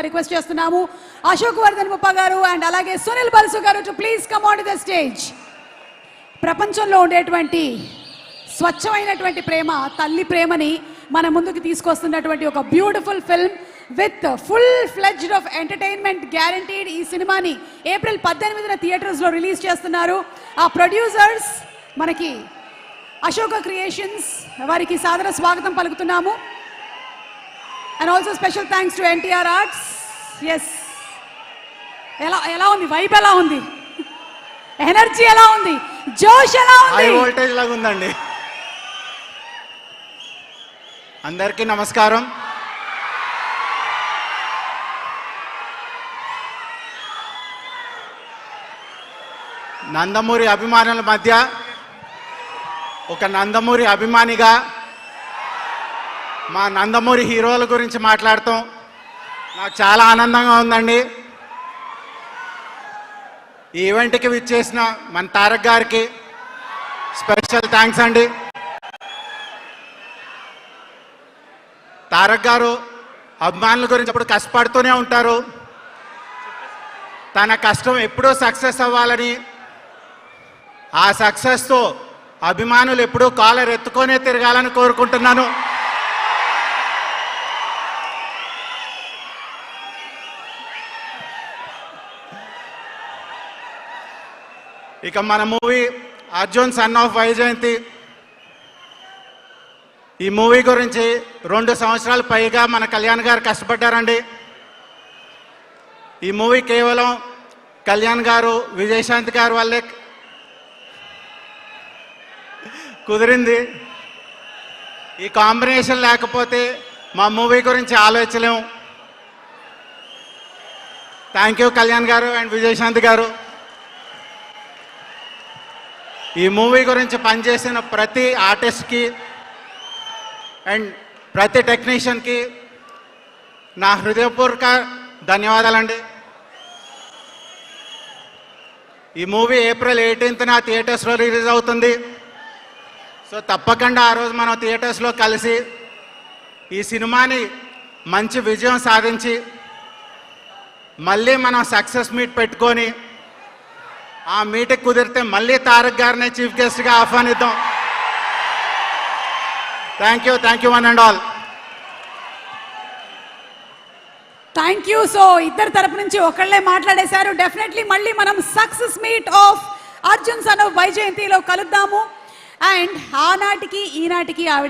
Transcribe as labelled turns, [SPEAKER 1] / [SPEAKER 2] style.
[SPEAKER 1] Request చేస్తున్నాము అశోక్ వర్ధన్ ముప్ప గారు అండ్ అలాగే సునీల్ బల్సు గారు to please come on to the stage. ప్రపంచంలో ఉండేటువంటి స్వచ్ఛమైనటువంటి ప్రేమ తల్లి ప్రేమని మన ముందుకు తీసుకొస్తున్నటువంటి ఒక beautiful film with full fledged of entertainment guaranteed. ఈ సినిమాని ఏప్రిల్ 18న థియేటర్స్లో రిలీజ్ చేస్తున్నారు. ఆ ప్రొడ్యూసర్స్ మనకి అశోక క్రియేషన్స్, వారికి సాదర స్వాగతం పలుకుతున్నాము. And also special thanks to NTR Arts. Yes. ఎలా ఉంది వైబ్, ఎలా ఉంది ఎనర్జీ, ఎలా ఉంది జోష్, ఎలా ఉంది
[SPEAKER 2] హై వోల్టేజ్ లాగా ఉందండి. అందరికీ నమస్కారం. నందమూరి అభిమానుల మధ్య ఒక నందమూరి అభిమానిగా మా నందమూరి హీరోల గురించి మాట్లాడతాం నాకు చాలా ఆనందంగా ఉందండి. ఈ ఈవెంట్కి విచ్చేసిన మన తారక్ గారికి స్పెషల్ థ్యాంక్స్ అండి. తారక్ గారు అభిమానుల గురించి ఎప్పుడు కష్టపడుతూనే ఉంటారు. తన కష్టం ఎప్పుడూ సక్సెస్ అవ్వాలని, ఆ సక్సెస్తో అభిమానులు ఎప్పుడూ కాలర్ ఎత్తుకొనే తిరగాలని కోరుకుంటున్నాను. ఇక మన movie Arjun son of Vyjayanthi, ఈ మూవీ గురించి 2 సంవత్సరాల పైగా మన కళ్యాణ్ గారు కష్టపడ్డారండి. ఈ మూవీ కేవలం కళ్యాణ్ గారు విజయశాంతి గారు వల్లే కుదిరింది. ఈ కాంబినేషన్ లేకపోతే మా మూవీ గురించి ఆలోచించలేము. థ్యాంక్ యూ కళ్యాణ్ గారు అండ్ విజయశాంతి గారు. ఈ మూవీ గురించి పనిచేసిన ప్రతి ఆర్టిస్ట్కి అండ్ ప్రతి టెక్నీషియన్కి నా హృదయపూర్వక ధన్యవాదాలండి. ఈ మూవీ ఏప్రిల్ 18న థియేటర్స్లో రిలీజ్ అవుతుంది. సో తప్పకుండా ఆ రోజు మనం థియేటర్స్లో కలిసి ఈ సినిమాని మంచి విజయం సాధించి మళ్ళీ మనం సక్సెస్ మీట్ పెట్టుకొని ఆ మీటింగ్ కుదిరితే మళ్ళీ తారక్ గారిని చీఫ్ గెస్ట్గా ఆహ్వానిద్దాం. Thank you one and all.
[SPEAKER 1] Thank you. So ఇద్దరు తరపు నుంచి ఒకళ్ళే మాట్లాడేశారు. డెఫినెట్లీ మళ్ళీ మనం success meet of Arjun son of వైజయంతిలో కలుద్దాము. అండ్ ఆనాటికి ఈనాటికి ఆవిడ